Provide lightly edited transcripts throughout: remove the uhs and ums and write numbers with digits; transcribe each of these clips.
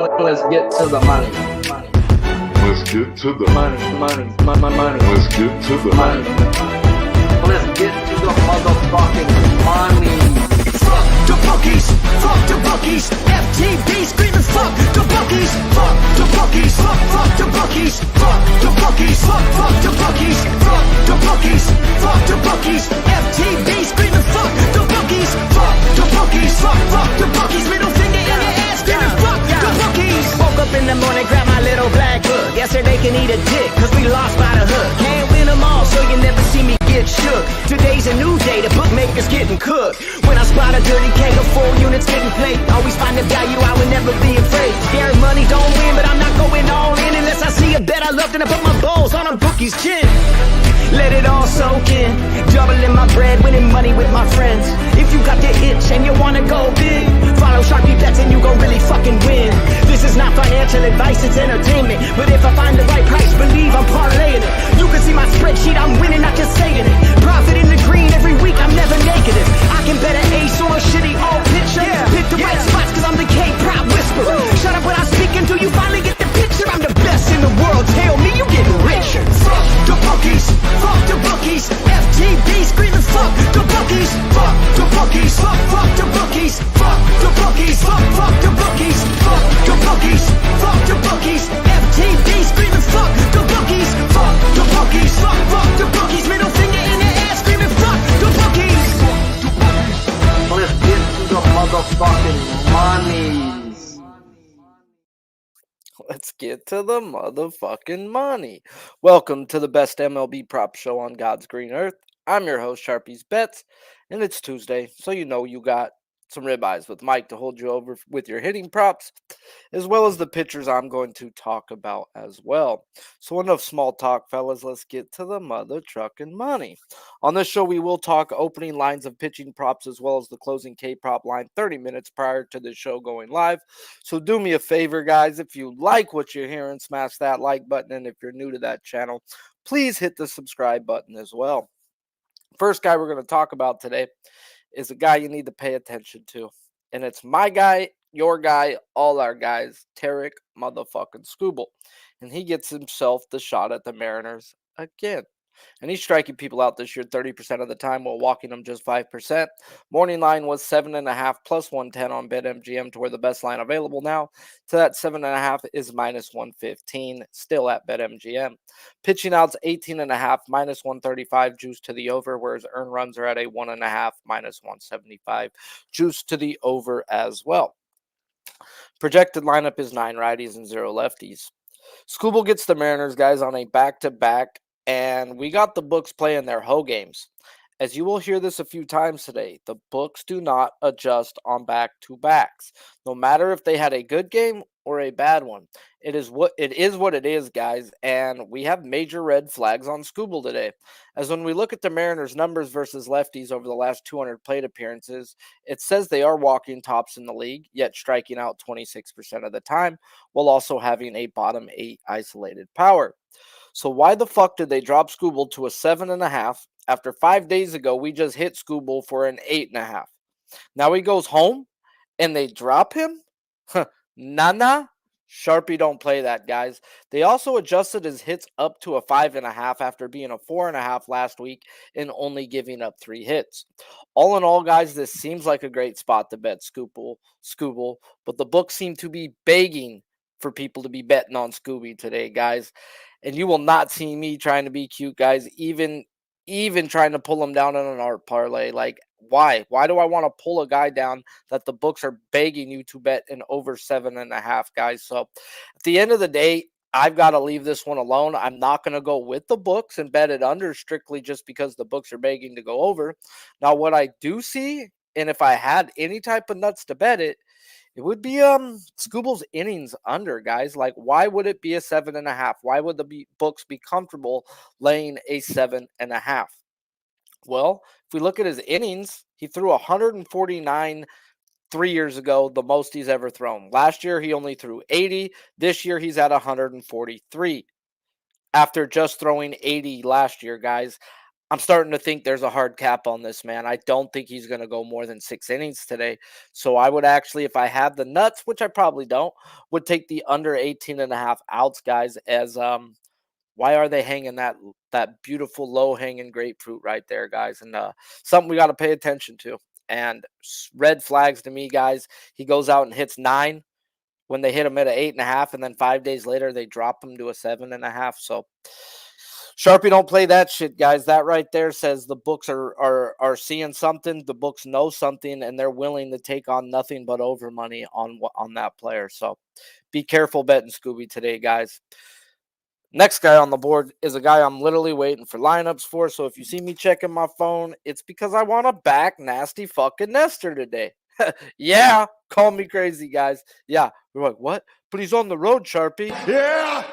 Let's get to the money. Let's get to the Money. Let's get to the Money. Let's get to the motherfucking money. Fuck the bookies, fuck the bookies. FTB screaming fuck the bookies, fuck the bookies, fuck the bookies, fuck the bookies, fuck the bookies, fuck the bookies, fuck the bookies. FTB screaming fuck the bookies, fuck the bookies, fuck the bookies. Middle finger in the ass screaming fuck the bookies. Woke up in the morning, grab my little black book. Yesterday can eat a dick, cause we lost by the hook. Can't win them all, so you never see me get shook. Today's a new day, the bookmakers getting cooked. When I spot a dirty keg of 4 units getting played, always find the value, I would never be afraid. Scary money don't win, but I'm not going all in unless I see a bet I love, then I put my balls on a bookie's chin. Let it all soak in, doubling my bread, winning money with my friends. If you got the itch and you wanna go big, follow Sharpie bets and you gon' really fucking win. This is not financial advice, it's entertainment. But if I find the right price, believe I'm parlaying it. You can see my spreadsheet, I'm winning, not just saying it. Profit in the green every week, I'm never negative. I can bet an ace or a shitty old picture. Pick the right spots cause I'm the K-pop whisperer. Shut up when I speak until you finally get the picture. I'm the best in the world, tell me you getting richer. Fuck the bookies, fuck the bookies. FTB screaming fuck the bookies, fuck the bookies, fuck the bookies, fuck the bookies, fuck the bookies, fuck the bookies, fuck the bookies. FTB screaming fuck the bookies, fuck the bookies, fuck the bookies. Middle finger in the ass screaming fuck the bookies. Let's get to the motherfucking monies. Let's get to the motherfucking money. Welcome to the best MLB prop show on God's green earth. I'm your host, Sharpie's Bets, and it's Tuesday, so you know you got some ribeyes with Mike to hold you over with your hitting props, as well as the pitchers I'm going to talk about as well. So enough small talk, fellas. Let's get to the mother trucking money. On this show, we will talk opening lines of pitching props as well as the closing K-prop line 30 minutes prior to the show going live. So do me a favor, guys. If you like what you're hearing, smash that like button. And if you're new to that channel, please hit the subscribe button as well. First guy we're going to talk about today is a guy you need to pay attention to. And it's my guy, your guy, all our guys, Tarek motherfucking Skubal. And he gets himself the shot at the Mariners again. And he's striking people out this year 30% of the time while walking them just 5%. Morning line was 7.5 plus 110 on BetMGM to where the best line available now. To that 7.5 is minus 115, still at BetMGM. Pitching outs 18.5 minus 135 juice to the over, whereas earned runs are at a 1.5 minus 175 juice to the over as well. Projected lineup is 9 righties and 0 lefties. Skubal gets the Mariners, guys, on a back-to-back. And we got the books playing their hoe games. As you will hear this a few times today, the books do not adjust on back-to-backs. No matter if they had a good game or a bad one. It is what it is, guys. And we have major red flags on Skubal today. As when we look at the Mariners' numbers versus lefties over the last 200 plate appearances, it says they are walking tops in the league, yet striking out 26% of the time, while also having a bottom 8 isolated power. So why the fuck did they drop Skubal to a 7.5 after 5 days ago we just hit Skubal for an 8.5? Now he goes home and they drop him? Nah. Sharpie don't play that, guys. They also adjusted his hits up to a 5.5 after being a 4.5 last week and only giving up 3 hits. All in all, guys, this seems like a great spot to bet Skubal, but the books seem to be begging for people to be betting on Scooby today, guys. And you will not see me trying to be cute, guys, even trying to pull him down on an art parlay. Like, why? Why do I want to pull a guy down that the books are begging you to bet an over 7.5, guys? So at the end of the day, I've got to leave this one alone. I'm not going to go with the books and bet it under strictly just because the books are begging to go over. Now, what I do see, and if I had any type of nuts to bet it, it would be Skubal's innings under, guys. Like, why would it be a 7.5? Why would the books be comfortable laying a 7.5? Well, if we look at his innings, he threw 149 3 years ago, the most he's ever thrown. Last year, he only threw 80. This year, he's at 143 after just throwing 80 last year, guys. I'm starting to think there's a hard cap on this man. I don't think he's going to go more than 6 innings today. So I would actually, if I had the nuts, which I probably don't, would take the under 18.5 outs, guys, as why are they hanging that beautiful low hanging grapefruit right there, guys? And something we got to pay attention to. And red flags to me, guys. He goes out and hits 9 when they hit him at an 8.5, and then 5 days later they drop him to a 7.5. So Sharpie, don't play that shit, guys. That right there says the books are seeing something. The books know something, and they're willing to take on nothing but over money on that player. So be careful betting Scooby today, guys. Next guy on the board is a guy I'm literally waiting for lineups for. So if you see me checking my phone, it's because I want to back nasty fucking Nestor today. Yeah, call me crazy, guys. Yeah, we're like, what? But he's on the road, Sharpie. Yeah!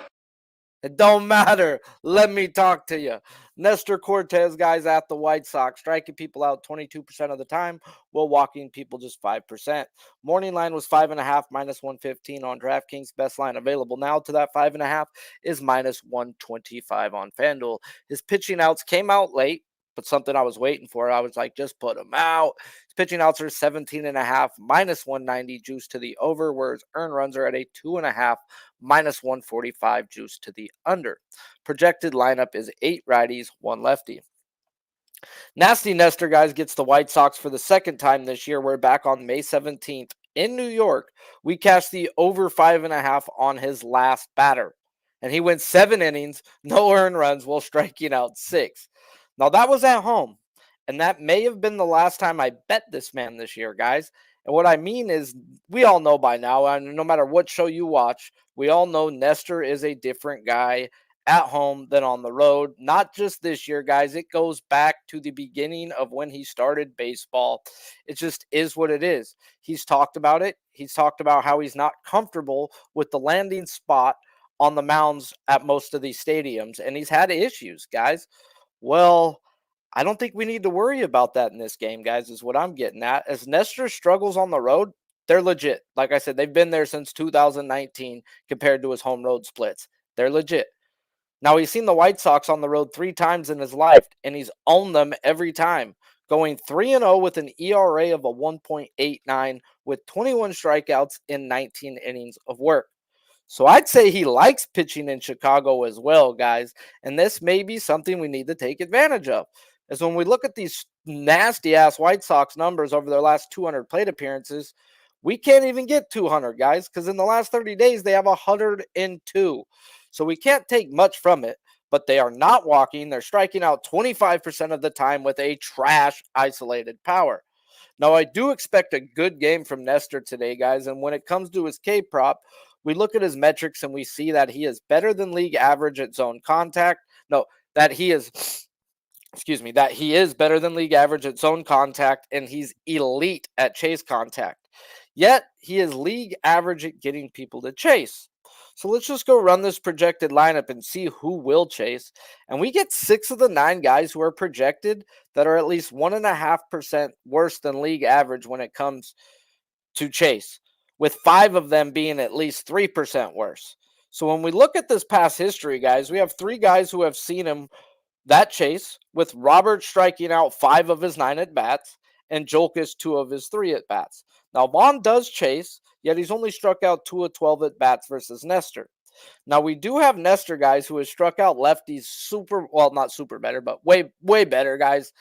It don't matter. Let me talk to you. Nestor Cortez, guys, at the White Sox, striking people out 22% of the time, while walking people just 5%. Morning line was 5.5, minus 115 on DraftKings. Best line available now to that 5.5 is minus 125 on FanDuel. His pitching outs came out late, but something I was waiting for. I was like, just put him out. His pitching outs are 17.5, minus 190 juice to the over, whereas earned runs are at a 2.5, minus 145 juice to the under. Projected lineup is 8 righties, 1 lefty. Nasty Nestor, guys, gets the White Sox for the second time this year. We're back on May 17th in New York. We cashed the over 5.5 on his last batter, and he went 7 innings, no earned runs, while striking out 6. Now, that was at home, and that may have been the last time I bet this man this year, guys. And what I mean is, we all know by now, and no matter what show you watch, we all know Nestor is a different guy at home than on the road. Not just this year, guys. It goes back to the beginning of when he started baseball. It just is what it is. He's talked about it. He's talked about how he's not comfortable with the landing spot on the mounds at most of these stadiums, and he's had issues, guys. Well, I don't think we need to worry about that in this game, guys, is what I'm getting at. As Nestor struggles on the road, they're legit. Like I said, they've been there since 2019 compared to his home road splits. They're legit. Now, he's seen the White Sox on the road 3 times in his life, and he's owned them every time, going 3-0 with an ERA of a 1.89 with 21 strikeouts in 19 innings of work. So I'd say he likes pitching in Chicago as well, guys. And this may be something we need to take advantage of. As when we look at these nasty-ass White Sox numbers over their last 200 plate appearances, we can't even get 200, guys, because in the last 30 days, they have 102. So we can't take much from it, but they are not walking. They're striking out 25% of the time with a trash isolated power. Now, I do expect a good game from Nestor today, guys. And when it comes to his K prop, we look at his metrics and we see that he is better than league average at zone contact. No, that he is, that he is better than league average at zone contact, and he's elite at chase contact. Yet, he is league average at getting people to chase. So let's just go run this projected lineup and see who will chase. And we get 6 of the 9 guys who are projected that are at least 1.5% worse than league average when it comes to chase, with 5 of them being at least 3% worse. So when we look at this past history, guys, we have 3 guys who have seen him that chase, with Robert striking out 5 of his 9 at-bats and Jolkis 2 of his 3 at-bats. Now, Vaughn does chase, yet he's only struck out 2 of 12 at-bats versus Nestor. Now, we do have Nestor, guys, who has struck out lefties not super better, but way better, guys,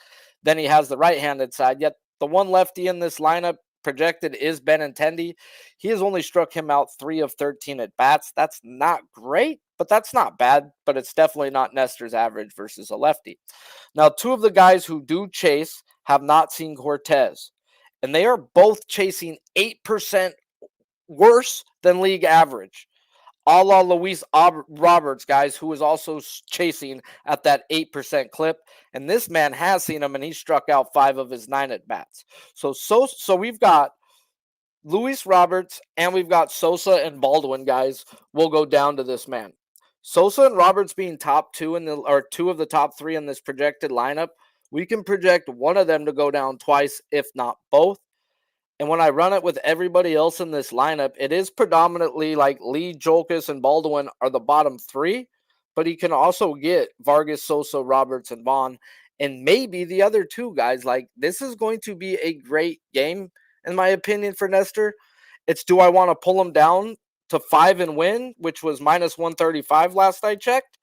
than he has the right-handed side. Yet the one lefty in this lineup projected is Benintendi. He has only struck him out 3 of 13 at-bats. That's not great, but that's not bad, but it's definitely not Nestor's average versus a lefty. Now, 2 of the guys who do chase have not seen Cortez, and they are both chasing 8% worse than league average. A la Luis Roberts, guys, who is also chasing at that 8% clip. And this man has seen him, and he struck out 5 of his 9 at-bats. So we've got Luis Roberts, and we've got Sosa and Baldwin, guys, will go down to this man. Sosa and Roberts being top 2 or 2 of the top 3 in this projected lineup, we can project one of them to go down twice, if not both. And when I run it with everybody else in this lineup, it is predominantly like Lee, Jolkis, and Baldwin are the bottom 3, but he can also get Vargas, Sosa, Roberts, and Vaughn. and maybe the other two guys. Like, this is going to be a great game, in my opinion, for Nestor. It's, do I want to pull him down to 5 and win, which was minus 135 last I checked?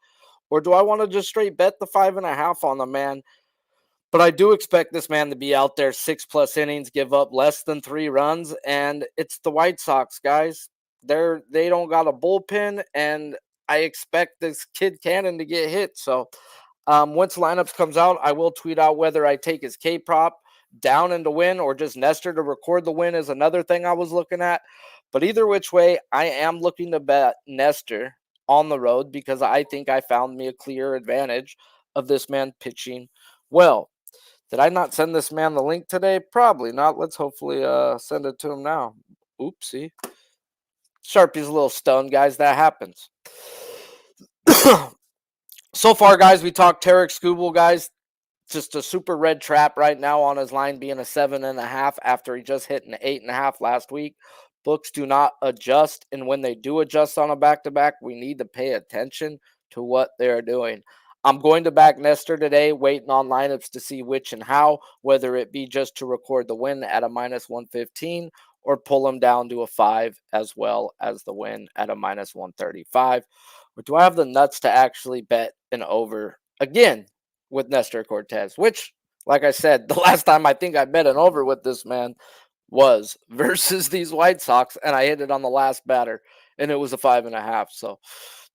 Or do I want to just straight bet the 5.5 on the man? But I do expect this man to be out there 6+ innings, give up less than 3 runs, and it's the White Sox, guys. They don't got a bullpen, and I expect this kid Cannon to get hit. So once lineups comes out, I will tweet out whether I take his K prop down and to win, or just Nestor to record the win is another thing I was looking at. But either which way, I am looking to bet Nestor on the road because I think I found me a clear advantage of this man pitching well. Did I not send this man the link today? Probably not. Let's hopefully send it to him now. Oopsie. Sharpie's a little stoned, guys. That happens. So far, guys, we talked Tarek Skubal, guys. Just a super red trap right now on his line being a 7.5 after he just hit an 8.5 last week. Books do not adjust, and when they do adjust on a back-to-back, we need to pay attention to what they're doing. I'm going to back Nestor today, waiting on lineups to see which and how, whether it be just to record the win at a minus 115 or pull him down to a 5 as well as the win at a minus 135. Or do I have the nuts to actually bet an over again with Nestor Cortez, which, like I said, the last time I think I bet an over with this man was versus these White Sox, and I hit it on the last batter, and it was a 5.5. So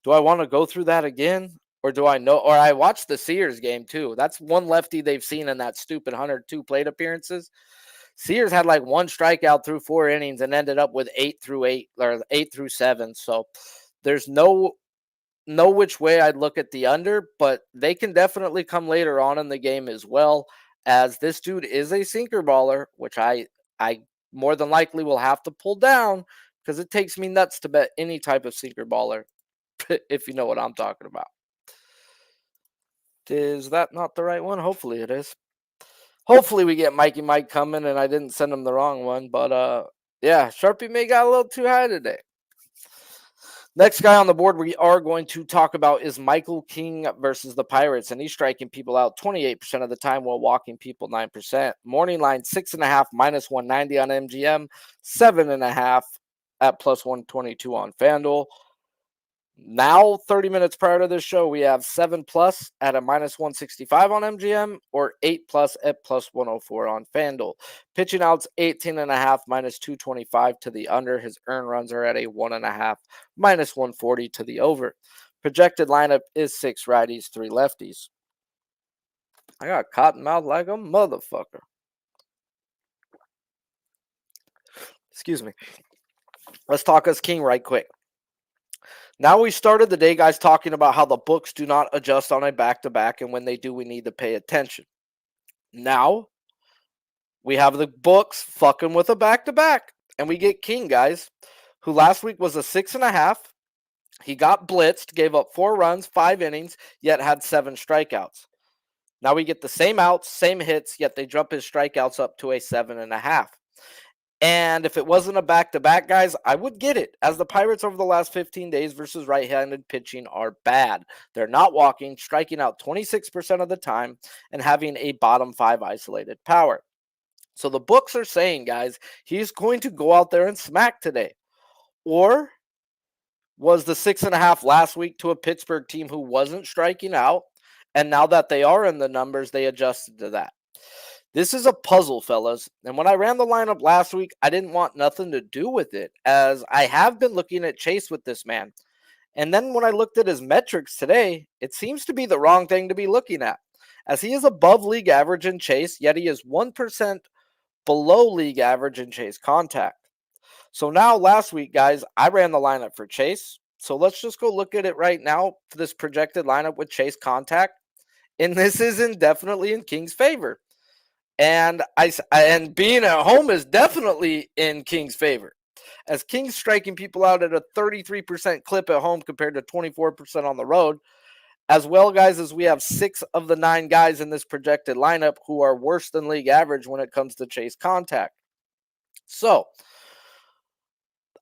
do I want to go through that again? Or do I know? Or I watched the Sears game too. That's one lefty they've seen in that stupid 102 plate appearances. Sears had like 1 strikeout through 4 innings and ended up with 8-8 or 8-7. So there's no which way I'd look at the under, but they can definitely come later on in the game as well, as this dude is a sinker baller, which I more than likely will have to pull down because it takes me nuts to bet any type of sinker baller, if you know what I'm talking about. Is that not the right one? Hopefully it is. Hopefully we get Mikey Mike coming and I didn't send him the wrong one. But yeah, Sharpie may got a little too high today. Next guy on the board we are going to talk about is Michael King versus the Pirates, and he's striking people out 28% of the time while walking people 9%. Morning line 6.5 minus 190 on MGM, 7.5 at plus 122 on FanDuel. Now, 30 minutes prior to this show, we have 7+ at a minus 165 on MGM or 8+ at plus 104 on FanDuel. Pitching outs 18.5 minus 225 to the under. His earned runs are at a 1.5 minus 140 to the over. Projected lineup is 6 righties, 3 lefties. I got cotton mouth like a motherfucker. Excuse me. Let's talk us King right quick. Now we started the day, guys, talking about how the books do not adjust on a back-to-back, and when they do, we need to pay attention. Now we have the books fucking with a back-to-back, and we get King, guys, who last week was a 6.5. He got blitzed, gave up 4 runs, 5 innings, yet had 7 strikeouts. Now we get the same outs, same hits, yet they drop his strikeouts up to a 7.5. And if it wasn't a back-to-back, guys, I would get it, as the Pirates over the last 15 days versus right-handed pitching are bad. They're not walking, striking out 26% of the time, and having a bottom 5 isolated power. So the books are saying, guys, he's going to go out there and smack today. Or was the 6.5 last week to a Pittsburgh team who wasn't striking out, and now that they are in the numbers, they adjusted to that? This is a puzzle, fellas, and when I ran the lineup last week, I didn't want nothing to do with it, as I have been looking at Chase with this man. And then when I looked at his metrics today, it seems to be the wrong thing to be looking at, as he is above league average in chase, yet he is 1% below league average in chase contact. So now last week, guys, I ran the lineup for Chase. So let's just go look at it right now for this projected lineup with Chase contact. And this is definitely in King's favor. And being at home is definitely in King's favor, as King's striking people out at a 33% clip at home compared to 24% on the road. As well, guys, as we have 6 of the 9 guys in this projected lineup who are worse than league average when it comes to chase contact. So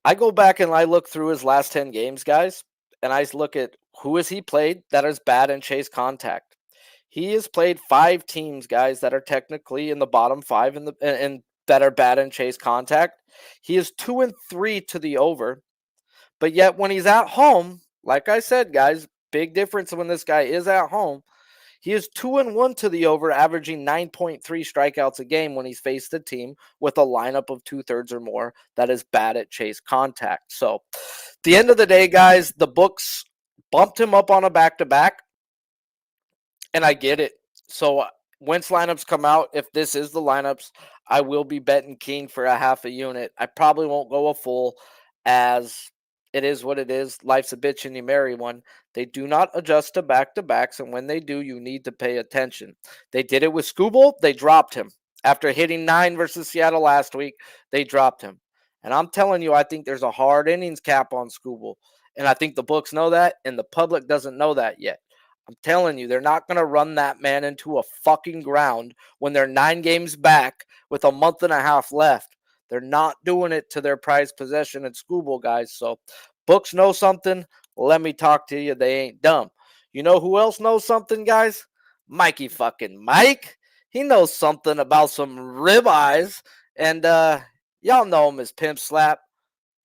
I go back and I look through his last 10 games, guys, and I look at who has he played that is bad in chase contact. He has played 5 teams, guys, that are technically in the bottom 5 and that are bad in chase contact. He is 2-3 to the over, but yet when he's at home, like I said, guys, big difference when this guy is at home. He is 2-1 to the over, averaging 9.3 strikeouts a game when he's faced a team with a lineup of 2/3 or more that is bad at chase contact. So, at the end of the day, guys, the books bumped him up on a back-to-back, and I get it. So, once lineups come out, if this is the lineups, I will be betting King for a half a unit. I probably won't go a full, as it is what it is. Life's a bitch and you marry one. They do not adjust to back-to-backs, and when they do, you need to pay attention. They did it with Skubal. They dropped him. After hitting 9 versus Seattle last week, they dropped him. And I'm telling you, I think there's a hard innings cap on Skubal. And I think the books know that, and the public doesn't know that yet. I'm telling you, they're not going to run that man into a fucking ground when they're 9 games back with a month and a half left. They're not doing it to their prized possession at Skubal, guys. So, books know something. Let me talk to you. They ain't dumb. You know who else knows something, guys? Mikey fucking Mike. He knows something about some ribeyes. And y'all know him as Pimp Slap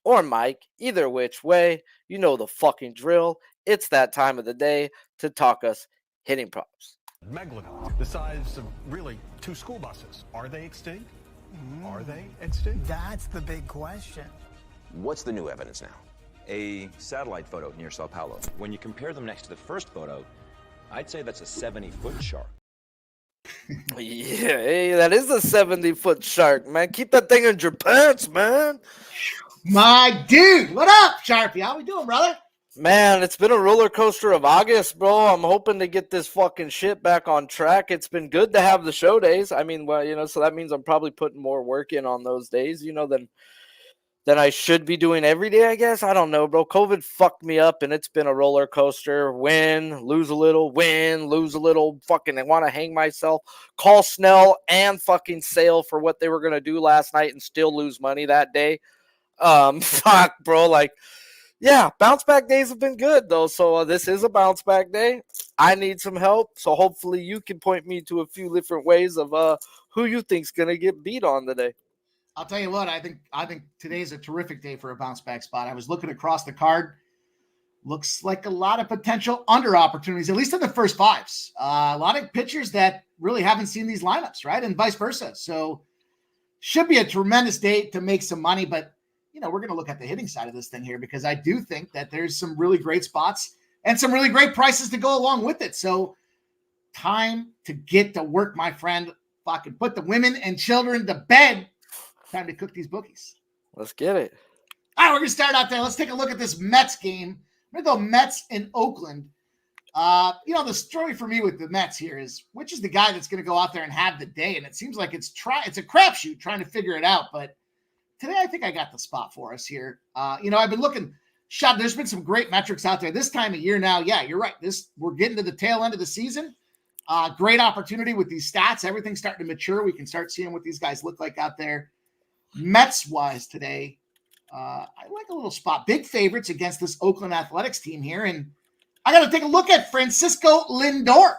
or Mike. Either which way, you know the fucking drill. It's that time of the day to talk us hitting props. Megalodon, the size of really 2 school buses. Are they extinct? Are they extinct? That's the big question. What's the new evidence now? A satellite photo near Sao Paulo. When you compare them next to the first photo, I'd say that's a 70-foot shark. Yeah, hey, that is a 70-foot shark, man. Keep that thing in your pants, man. My dude, what up, Sharpie? How we doing, brother? Man, it's been a roller coaster of August, bro. I'm hoping to get this fucking shit back on track. It's been good to have the show days. I mean, well, you know, so that means I'm probably putting more work in on those days, you know, than I should be doing every day, I guess. I don't know, bro. COVID fucked me up, and it's been a roller coaster. Win, lose a little, fucking I want to hang myself. Call Snell and fucking Sale for what they were going to do last night and still lose money that day. Fuck, bro. Like, yeah, bounce back days have been good, though. So this is a bounce back day. I need some help. So hopefully you can point me to a few different ways of who you think's going to get beat on today. I'll tell you what, I think today's a terrific day for a bounce back spot. I was looking across the card. Looks like a lot of potential under opportunities, at least in the first 5s. A lot of pitchers that really haven't seen these lineups, right? And vice versa. So should be a tremendous day to make some money, but you know, we're going to look at the hitting side of this thing here because I do think that there's some really great spots and some really great prices to go along with it. So time to get to work, my friend. Fucking put the women and children to bed. Time to cook these bookies. Let's get it. All right, we're going to start out there. Let's take a look at this Mets game. I'm going to go Mets in Oakland. You know, the story for me with the Mets here is which is the guy that's going to go out there and have the day. And it seems like it's a crapshoot trying to figure it out. But today, I think I got the spot for us here. You know, I've been looking. There's been some great metrics out there this time of year now. Yeah, you're right. We're getting to the tail end of the season. Great opportunity with these stats. Everything's starting to mature. We can start seeing what these guys look like out there. Mets-wise today, I like a little spot. Big favorites against this Oakland Athletics team here. And I got to take a look at Francisco Lindor.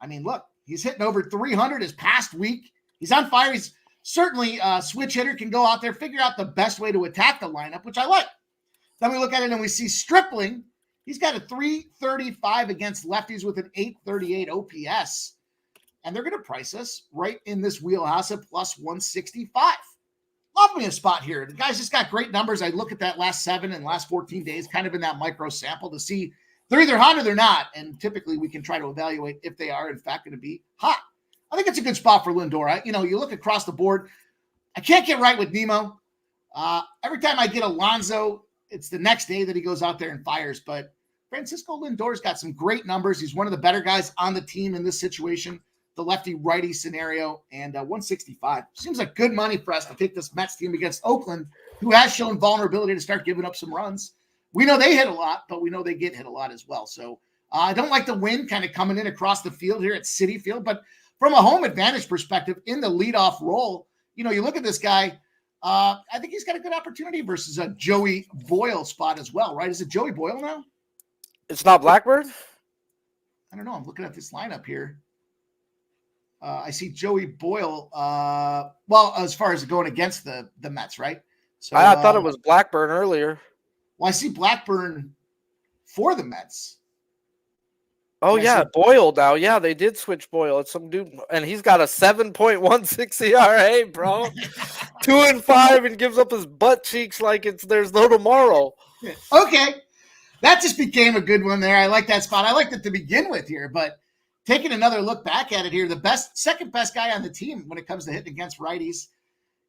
I mean, look, he's hitting over 300 his past week. He's on fire. He's certainly a switch hitter, can go out there, figure out the best way to attack the lineup, which I like. Then we look at it and we see Stripling. He's got a 335 against lefties with an 838 OPS. And they're going to price us right in this wheelhouse at plus 165. Love me a spot here. The guy's just got great numbers. I look at that last 7 and last 14 days, kind of in that micro sample to see they're either hot or they're not. And typically we can try to evaluate if they are in fact going to be hot. I think it's a good spot for Lindor. You know, you look across the board. I can't get right with Nemo. Every time I get Alonso, it's the next day that he goes out there and fires. But Francisco Lindor's got some great numbers. He's one of the better guys on the team in this situation, the lefty-righty scenario, and 165. Seems like good money for us to take this Mets team against Oakland, who has shown vulnerability to start giving up some runs. We know they hit a lot, but we know they get hit a lot as well. So I don't like the wind kind of coming in across the field here at Citi Field, but from a home advantage perspective in the leadoff role, you know, you look at this guy, I think he's got a good opportunity versus a Joey Boyle spot as well, right? Is it Joey Boyle now? It's not Blackbird? I don't know. I'm looking at this lineup here. I see Joey Boyle. Well, as far as going against the Mets, right? So I thought it was Blackburn earlier. Well, I see Blackburn for the Mets. Oh, yeah, Boyle now. Yeah, they did switch Boyle. It's some dude, and he's got a 7.16 ERA, bro. 2-5 and gives up his butt cheeks like there's no tomorrow. Okay. That just became a good one there. I like that spot. I liked it to begin with here, but taking another look back at it here, second best guy on the team when it comes to hitting against righties.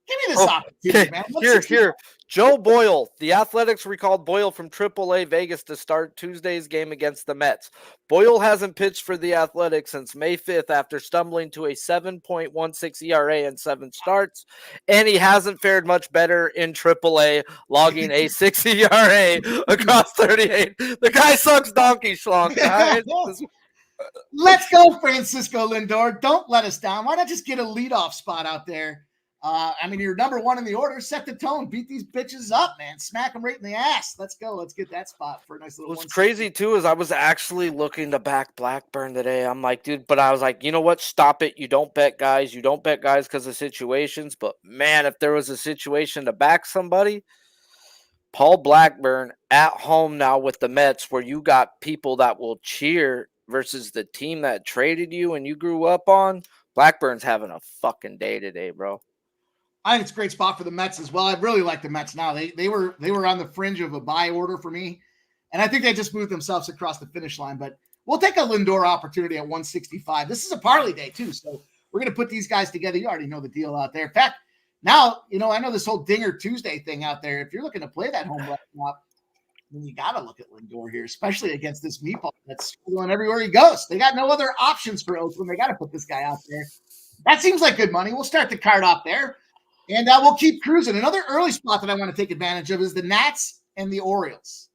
Give me this opportunity, man. Here. Joe Boyle. The Athletics recalled Boyle from AAA Vegas to start Tuesday's game against the Mets. Boyle hasn't pitched for the Athletics since May 5th after stumbling to a 7.16 ERA in 7 starts, and he hasn't fared much better in AAA, logging a 6 ERA across 38. The guy sucks donkey schlong, guys. Let's go, Francisco Lindor. Don't let us down. Why not just get a leadoff spot out there? I mean, you're number 1 in the order. Set the tone. Beat these bitches up, man. Smack them right in the ass. Let's go. Let's get that spot for a nice little. What's crazy too is I was actually looking to back Blackburn today. I'm like, dude, but I was like, you know what? Stop it. You don't bet guys. You don't bet guys because of situations. But man, if there was a situation to back somebody, Paul Blackburn at home now with the Mets, where you got people that will cheer versus the team that traded you and you grew up on. Blackburn's having a fucking day today, bro. I think it's a great spot for the Mets as well. I really like the Mets now. They were on the fringe of a buy order for me, and I think they just moved themselves across the finish line. But we'll take a Lindor opportunity at 165. This is a parlay day too, so we're gonna put these guys together. You already know the deal out there. In fact, now I know this whole Dinger Tuesday thing out there. If you're looking to play that home run up, then you got to look at Lindor here, especially against this meatball that's going everywhere he goes. They got no other options for Oakland. They got to put this guy out there. That seems like good money. We'll start the card off there. And we'll keep cruising. Another early spot that I want to take advantage of is the Nats and the Orioles.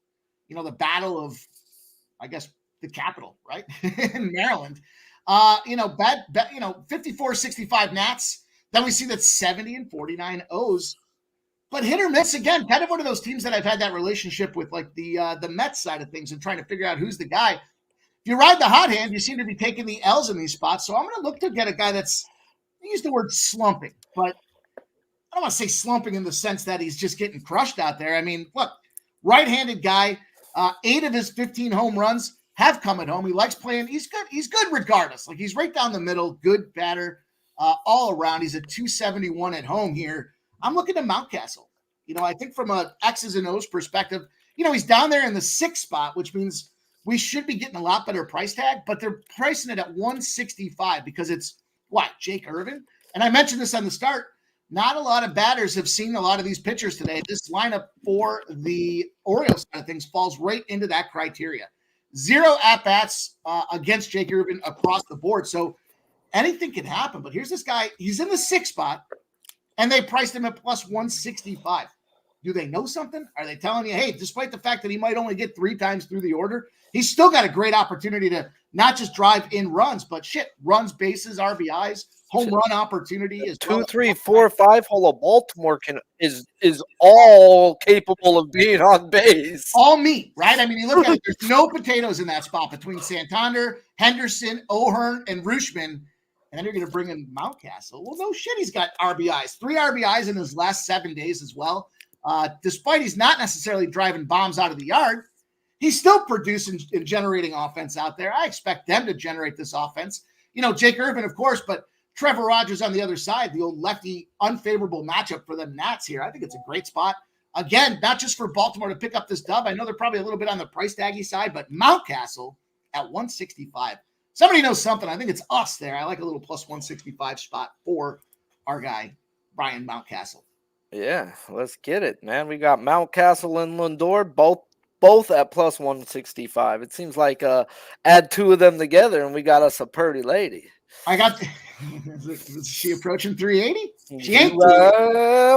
The battle of, I guess, the capital, right? In Maryland. 54-65 Nats. Then we see that 70-49 O's. But hit or miss again, kind of one of those teams that I've had that relationship with, like the Mets side of things and trying to figure out who's the guy. If you ride the hot hand, you seem to be taking the L's in these spots. So I'm going to look to get a guy that's, I use the word slumping, but I don't want to say slumping in the sense that he's just getting crushed out there. I mean, look, right-handed guy, 8 of his 15 home runs have come at home. He likes playing. He's good. He's good regardless. Like, he's right down the middle, good batter all around. He's at 271 at home here. I'm looking at Mountcastle. I think from a X's and O's perspective, he's down there in the 6th spot, which means we should be getting a lot better price tag, but they're pricing it at 165 because it's Jake Irvin. And I mentioned this on the start. Not a lot of batters have seen a lot of these pitchers today. This lineup for the Orioles side of things falls right into that criteria. 0 at-bats against Jake Irvin across the board. So anything can happen. But here's this guy. He's in the 6th spot, and they priced him at plus 165. Do they know something? Are they telling you, hey, despite the fact that he might only get 3 times through the order, he's still got a great opportunity to not just drive in runs, but runs, bases, RBIs, home run opportunity is 2, 3, 4, 5 hole of Baltimore is all capable of being on base. All meat, right? I mean, you look at it, there's no potatoes in that spot between Santander, Henderson, O'Hearn, and Rooshman. And then you're going to bring in Mountcastle. Well, no shit, he's got RBIs. 3 RBIs in his last 7 days as well. Despite he's not necessarily driving bombs out of the yard, he's still producing and generating offense out there. I expect them to generate this offense. Jake Irvin, of course, but Trevor Rogers on the other side, the old lefty unfavorable matchup for the Nats here. I think it's a great spot. Again, not just for Baltimore to pick up this dub. I know they're probably a little bit on the price taggy side, but Mountcastle at 165. Somebody knows something. I think it's us there. I like a little plus 165 spot for our guy, Brian Mountcastle. Yeah, let's get it, man. We got Mountcastle and Lindor, both at plus 165. It seems like add 2 of them together, and we got us a pretty lady. I got is she approaching 380? She ain't.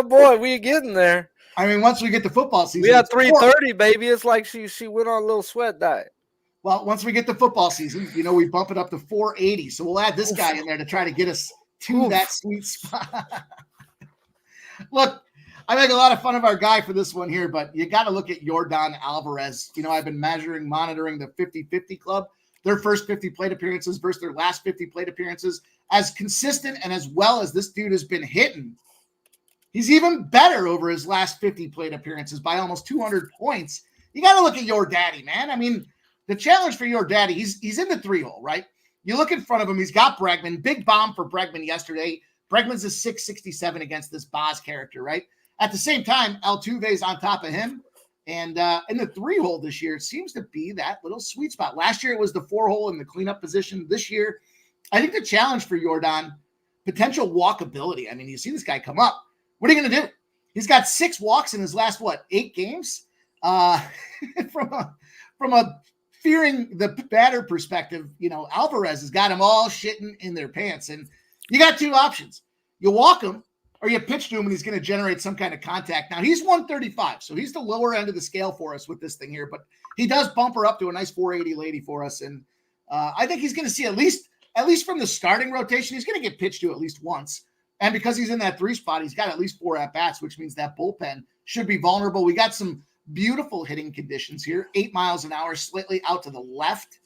Boy, we getting there. I mean, once we get to football season, we had 330, baby. It's like she went on a little sweat diet. Well, once we get to football season, we bump it up to 480. So we'll add this guy in there to try to get us to that sweet spot. Look, I make a lot of fun of our guy for this one here, but you got to look at Yordan Alvarez. I've been monitoring the 50-50 club. their first 50 plate appearances versus their last 50 plate appearances, as consistent and as well as this dude has been hitting, he's even better over his last 50 plate appearances by almost 200 points. You got to look at your daddy, man. I mean, the challenge for your daddy, he's in the 3-hole, right? You look in front of him, he's got Bregman. Big bomb for Bregman yesterday. Bregman's a 667 against this Boz character, right? At the same time, Altuve's on top of him. And in the 3-hole this year, it seems to be that little sweet spot. Last year, it was the 4-hole in the cleanup position. This year, I think the challenge for Yordan, potential walkability. I mean, you see this guy come up. What are you going to do? He's got 6 walks in his last, 8 games? From a fearing the batter perspective, Alvarez has got them all shitting in their pants. And you got 2 options. You walk him, or you pitch to him and he's going to generate some kind of contact. Now, he's 135, so he's the lower end of the scale for us with this thing here, but he does bumper up to a nice 480 lady for us. And I think he's going to see at least from the starting rotation, he's going to get pitched to at least once. And because he's in that 3 spot, he's got at least 4 at-bats, which means that bullpen should be vulnerable. We got some beautiful hitting conditions here, 8 miles an hour, slightly out to the left.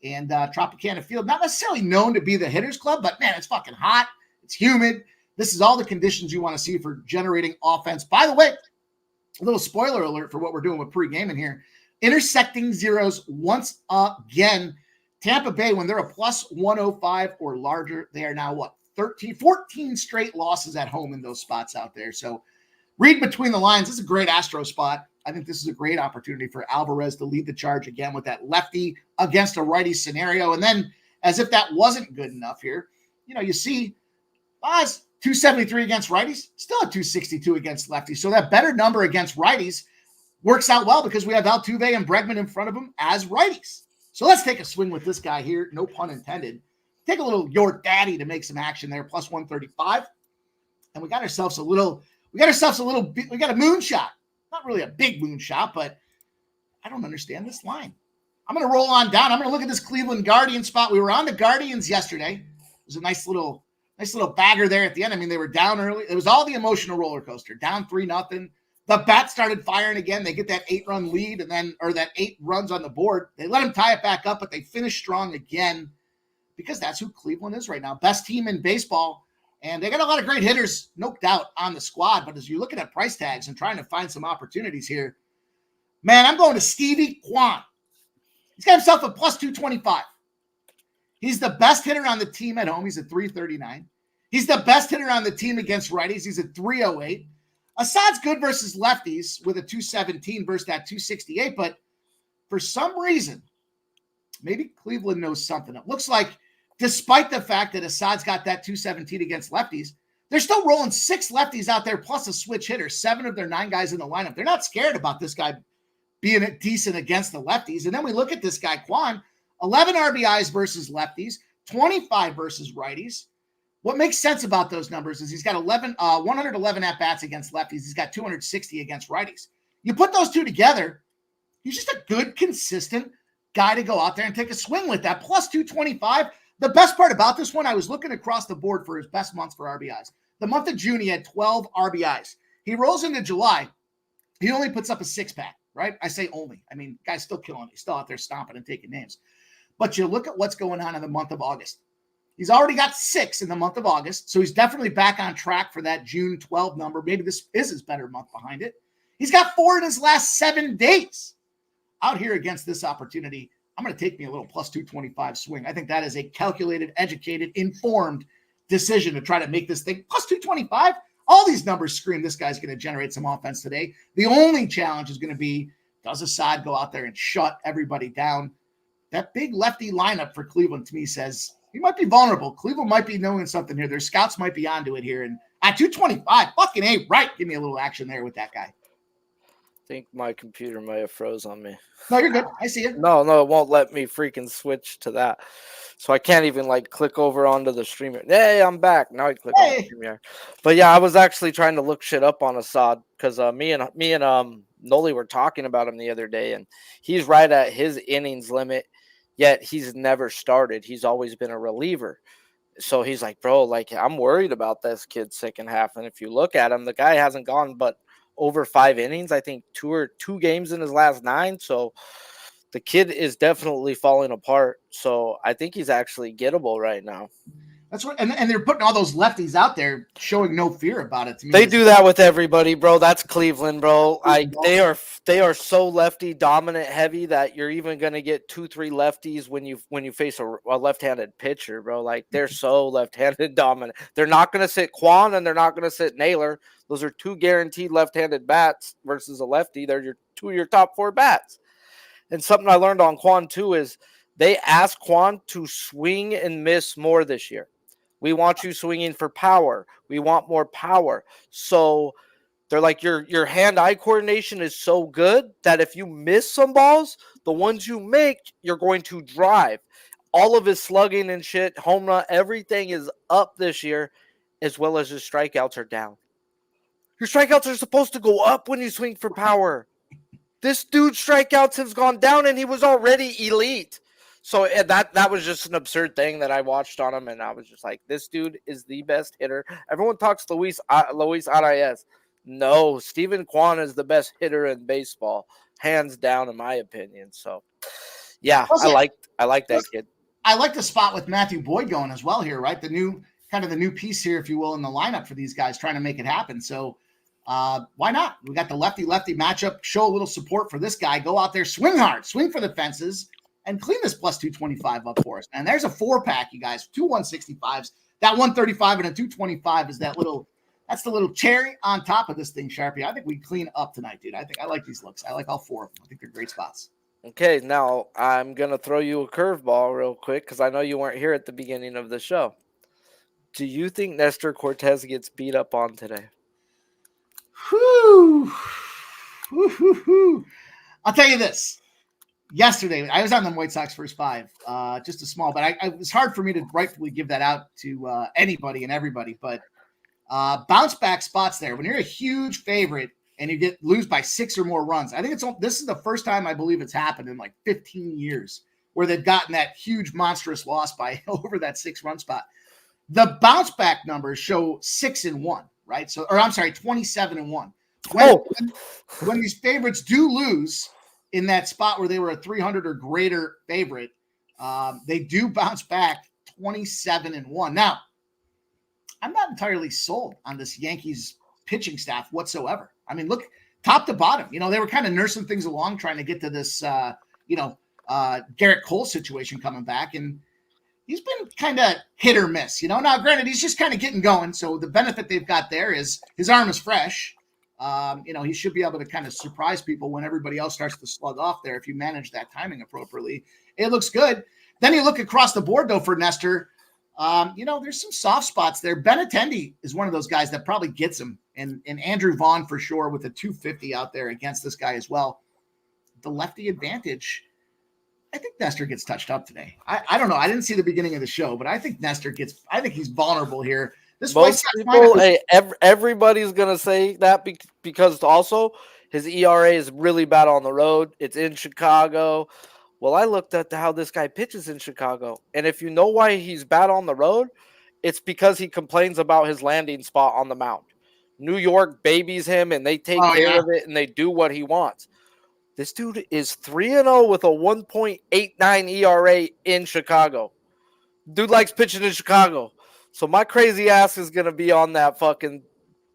And Tropicana Field, not necessarily known to be the hitter's club, but man, it's fucking hot. It's humid. This is all the conditions you want to see for generating offense. By the way, a little spoiler alert for what we're doing with pre-gaming here. Intersecting zeros once again. Tampa Bay, when they're a plus 105 or larger, they are now 14 straight losses at home in those spots out there. So read between the lines. This is a great Astro spot. I think this is a great opportunity for Alvarez to lead the charge again with that lefty against a righty scenario. And then, as if that wasn't good enough here, you see Boz 273 against righties, still a 262 against lefties. So that better number against righties works out well because we have Altuve and Bregman in front of him as righties. So let's take a swing with this guy here. No pun intended. Take a little your daddy to make some action there, plus 135. And we got a moonshot. Not really a big moonshot, but I don't understand this line. I'm going to roll on down. I'm going to look at this Cleveland Guardian spot. We were on the Guardians yesterday. It was a nice little bagger there at the end. I mean, they were down early. It was all the emotional roller coaster. Down 3-0. The bat started firing again. They get that 8-run lead that 8 runs on the board. They let them tie it back up, but they finish strong again because that's who Cleveland is right now. Best team in baseball. And they got a lot of great hitters, no doubt, on the squad. But as you're looking at price tags and trying to find some opportunities here, man, I'm going to Stevie Kwan. He's got himself a plus 225. He's the best hitter on the team at home. He's at 339. He's the best hitter on the team against righties. He's at 308. Assad's good versus lefties with a 217 versus that 268. But for some reason, maybe Cleveland knows something. It looks like despite the fact that Assad's got that 217 against lefties, they're still rolling 6 lefties out there plus a switch hitter, 7 of their 9 guys in the lineup. They're not scared about this guy being decent against the lefties. And then we look at this guy, Kwan, 11 RBIs versus lefties, 25 versus righties. What makes sense about those numbers is he's got 111 at-bats against lefties. He's got 260 against righties. You put those two together, he's just a good, consistent guy to go out there and take a swing with that. Plus 225. The best part about this one, I was looking across the board for his best months for RBIs. The month of June, he had 12 RBIs. He rolls into July. He only puts up a 6-pack, right? I say only. I mean, guy's still killing it. He's still out there stomping and taking names. But you look at what's going on in the month of August. He's already got 6 in the month of August, so he's definitely back on track for that June 12 number. Maybe this is his better month behind it. He's got 4 in his last 7 days. Out here against this opportunity, I'm going to take me a little plus 225 swing. I think that is a calculated, educated, informed decision to try to make this thing plus 225. All these numbers scream this guy's going to generate some offense today. The only challenge is going to be, does Assad go out there and shut everybody down? That big lefty lineup for Cleveland to me says he might be vulnerable. Cleveland might be knowing something here. Their scouts might be onto it here. And at 225, fucking A, right. Give me a little action there with that guy. I think my computer might have froze on me. No, you're good. I see it. No, it won't let me freaking switch to that. So I can't even click over onto the streamer. Hey, I'm back. Now I click on the streamer. But yeah, I was actually trying to look shit up on Assad because me and Noli were talking about him the other day, and he's right at his innings limit, yet he's never started. He's always been a reliever. So he's like, bro, I'm worried about this kid's second half. And if you look at him, the guy hasn't gone but over 5 innings. I think two games in his last 9. So the kid is definitely falling apart. So I think he's actually gettable right now. That's what, and they're putting all those lefties out there showing no fear about it. To me, They do that with everybody, bro. That's Cleveland, bro. They are so lefty dominant heavy that you're even gonna get 2-3 lefties when you face a left-handed pitcher, bro. Like they're so left-handed dominant. They're not gonna sit Quan and they're not gonna sit Naylor. Those are 2 guaranteed left-handed bats versus a lefty. They're your top 4 bats. And something I learned on Quan too is they asked Quan to swing and miss more this year. We want you swinging for power. We want more power. So they're like, your hand-eye coordination is so good that if you miss some balls, the ones you make, you're going to drive. All of his slugging and shit, home run, everything is up this year, as well as his strikeouts are down. Your strikeouts are supposed to go up when you swing for power. This dude's strikeouts have gone down, and he was already elite. So that was just an absurd thing that I watched on him, and I was just like, this dude is the best hitter. Everyone talks Luis Arias. No, Steven Kwan is the best hitter in baseball, hands down, in my opinion. So, yeah, I like that kid. I like the spot with Matthew Boyd going as well here, right? The new piece here, if you will, in the lineup for these guys trying to make it happen. So why not? We got the lefty-lefty matchup. Show a little support for this guy. Go out there, swing hard, swing for the fences, and clean this plus 225 up for us. And there's a 4-pack, you guys, 2 165s. That 135 and a 225 is that's the little cherry on top of this thing, Sharpie. I think we clean up tonight, dude. I like these looks. I like all 4 of them. I think they're great spots. Okay, now I'm going to throw you a curveball real quick because I know you weren't here at the beginning of the show. Do you think Nestor Cortez gets beat up on today? Whew. I'll tell you this. Yesterday, I was on the White Sox first 5, just a small, but it was hard for me to rightfully give that out to anybody and everybody. But bounce back spots there. When you're a huge favorite and you lose by 6 or more runs, I think this is the first time I believe it's happened in like 15 years where they've gotten that huge monstrous loss by over that 6-run spot. The bounce back numbers show 6-1, right? So, or I'm sorry, 27-1. When these favorites do lose in that spot where they were a 300 or greater favorite, they do bounce back 27-1. Now, I'm not entirely sold on this Yankees pitching staff whatsoever. I mean, look, top to bottom, they were kind of nursing things along, trying to get to this, Garrett Cole situation coming back. And he's been kind of hit or miss, Now, granted, he's just kind of getting going. So the benefit they've got there is his arm is fresh. He should be able to kind of surprise people when everybody else starts to slug off there if you manage that timing appropriately. It looks good. Then you look across the board, though, for Nestor. There's some soft spots there. Benintendi is one of those guys that probably gets him. And Andrew Vaughn, for sure, with a 250 out there against this guy as well. The lefty advantage, I think Nestor gets touched up today. I don't know. I didn't see the beginning of the show, but I think I think he's vulnerable here. Most people, everybody's going to say that because also his ERA is really bad on the road. It's in Chicago. Well, I looked at how this guy pitches in Chicago. And if you know why he's bad on the road, it's because he complains about his landing spot on the mound. New York babies him and they take care of it and they do what he wants. This dude is 3-0 with a 1.89 ERA in Chicago. Dude likes pitching in Chicago. So my crazy ass is going to be on that fucking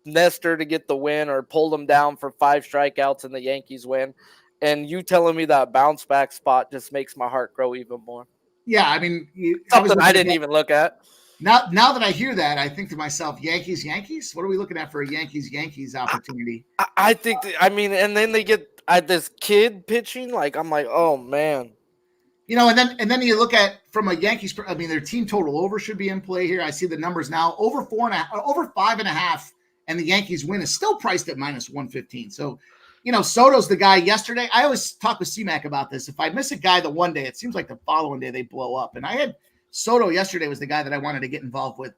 Nestor to get the win or pull them down for 5 strikeouts and the Yankees win. And you telling me that bounce back spot just makes my heart grow even more. Yeah, I mean, something I didn't even look at. Now that I hear that, I think to myself, Yankees. What are we looking at for a Yankees opportunity? I think, and then they get this kid pitching. Like, I'm like, oh, man. And then you look at from a Yankees, their team total over should be in play here. I see the numbers now over 5.5, and the Yankees win is still priced at -115. So, Soto's the guy yesterday. I always talk with C-Mac about this. If I miss a guy the one day, it seems like the following day they blow up. And I had Soto yesterday was the guy that I wanted to get involved with.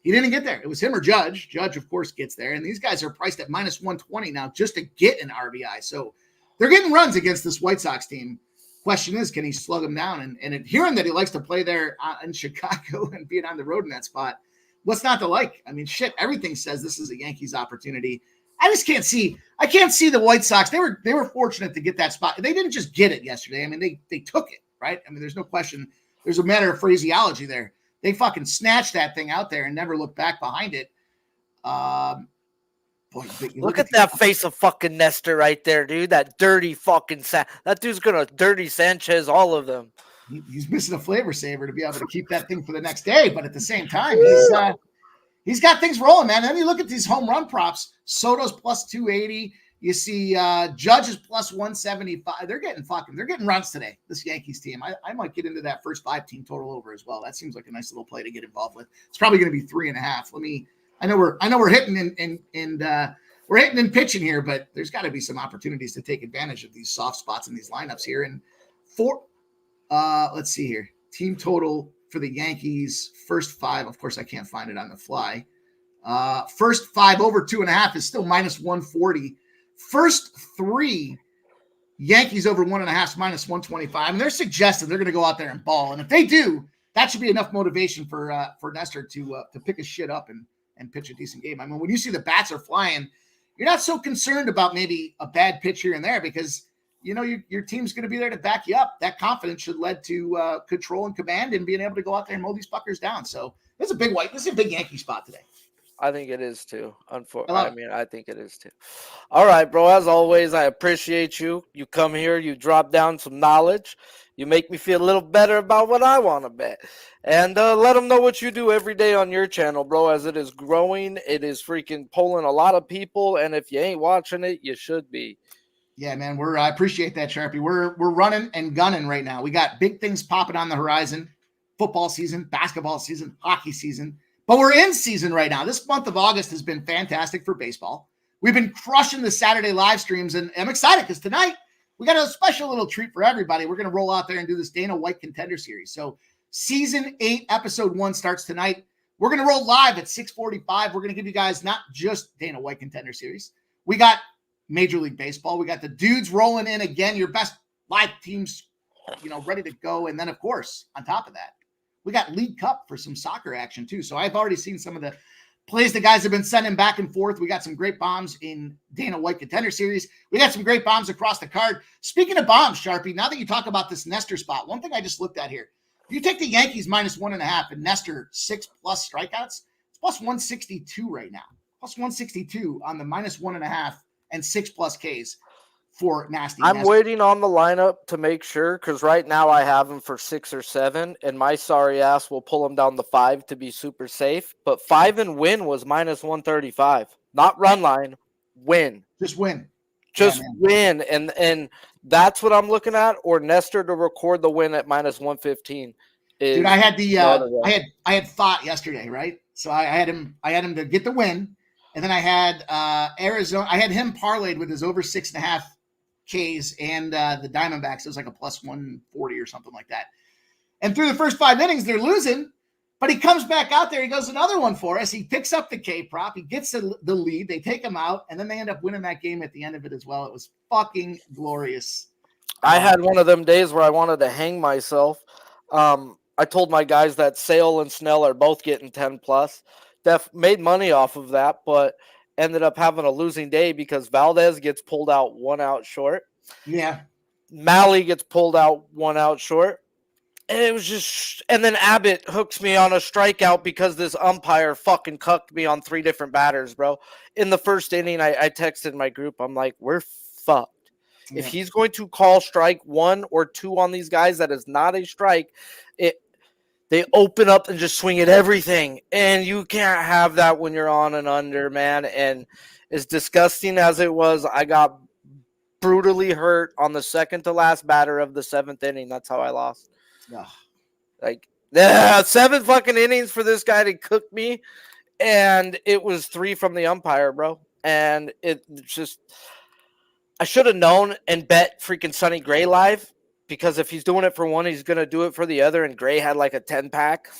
He didn't get there. It was him or Judge. Judge, of course, gets there. And these guys are priced at -120 now just to get an RBI. So they're getting runs against this White Sox team. Question is, can he slug him down? And hearing that he likes to play there in Chicago and being on the road in that spot, what's not to like? Everything says this is a Yankees opportunity. I just can't see. I can't see the White Sox. They were fortunate to get that spot. They didn't just get it yesterday. I mean, they took it, right? I mean, there's no question. There's a matter of phraseology there. They fucking snatched that thing out there and never looked back behind it. Boy, look at that face of fucking Nestor right there, dude. That dirty fucking that dude's gonna dirty Sanchez all of them. He's missing a flavor saver to be able to keep that thing for the next day, but at the same time, he's got things rolling, man. And then you look at these home run props. Soto's plus 280. You see Judge is plus 175. They're getting runs today, this Yankees team. I might get into that first 5 team total over as well. That seems like a nice little play to get involved with. It's probably going to be 3.5. I know we're hitting and we're hitting and pitching here, but there's got to be some opportunities to take advantage of these soft spots in these lineups here. And let's see here. Team total for the Yankees, first 5. Of course, I can't find it on the fly. First 5 over 2.5 is still minus 140. First 3 Yankees over 1.5 is minus 125. And they're suggesting they're going to go out there and ball. And if they do, that should be enough motivation for Nestor to pick his shit up and pitch a decent game. I mean, when you see the bats are flying, you're not so concerned about maybe a bad pitch here and there because you know your team's going to be there to back you up. That confidence should lead to control and command and being able to go out there and mow these fuckers down. So this is a big Yankee spot today. I think it is too. I think it is too. All right, bro. As always, I appreciate you. You come here, you drop down some knowledge. You make me feel a little better about what I want to bet. And let them know what you do every day on your channel, bro, as it is growing. It is freaking pulling a lot of people. And if you ain't watching it, you should be. Yeah, man. I appreciate that, Sharpie. We're running and gunning right now. We got big things popping on the horizon. Football season, basketball season, hockey season. But we're in season right now. This month of August has been fantastic for baseball. We've been crushing the Saturday live streams, and I'm excited because tonight we got a special little treat for everybody. We're going to roll out there and do this Dana White Contender Series. So season 8, episode 1 starts tonight. We're going to roll live at 6:45. We're going to give you guys not just Dana White Contender Series. We got Major League Baseball. We got the dudes rolling in again, your best live teams, ready to go. And then, of course, on top of that, we got League Cup for some soccer action too. So I've already seen some of the plays the guys have been sending back and forth. We got some great bombs in Dana White Contender Series. We got some great bombs across the card. Speaking of bombs, Sharpie, now that you talk about this Nestor spot, one thing I just looked at here, if you take the Yankees minus 1.5 and Nestor 6+ strikeouts, it's plus 162 right now. Plus 162 on the minus 1.5 and 6+ Ks. For nasty. I'm waiting on the lineup to make sure because right now I have him for 6 or 7, and my sorry ass will pull him down to 5 to be super safe. But 5 and win was minus 135, not run line, win. Just win. Just win, and that's what I'm looking at. Or Nestor to record the win at minus 115. Dude, I had I had thought yesterday, right? So I had him to get the win, and then I had Arizona. I had him parlayed with his over 6.5. Ks and the Diamondbacks. It was like a plus 140 or something like that. And through the first 5 innings, they're losing, but he comes back out there. He goes another one for us. He picks up the K prop. He gets the lead. They take him out, and then they end up winning that game at the end of it as well. It was fucking glorious. I had one of them days where I wanted to hang myself. I told my guys that Sale and Snell are both getting 10+. Made money off of that, but ended up having a losing day because Valdez gets pulled out 1 out short. Yeah. Malley gets pulled out 1 out short. And it was just, and then Abbott hooks me on a strikeout because this umpire fucking cucked me on 3 different batters, bro. In the first inning, I texted my group. I'm like, we're fucked. Yeah. If he's going to call strike 1 or 2 on these guys, that is not a strike. They open up and just swing at everything. And you can't have that when you're on and under, man. And as disgusting as it was, I got brutally hurt on the second to last batter of the 7th inning. That's how I lost. Ugh. 7 fucking innings for this guy to cook me. And it was 3 from the umpire, bro. And it just, I should have known and bet freaking Sonny Gray live. Because if he's doing it for one, he's going to do it for the other. And Gray had like a 10-pack.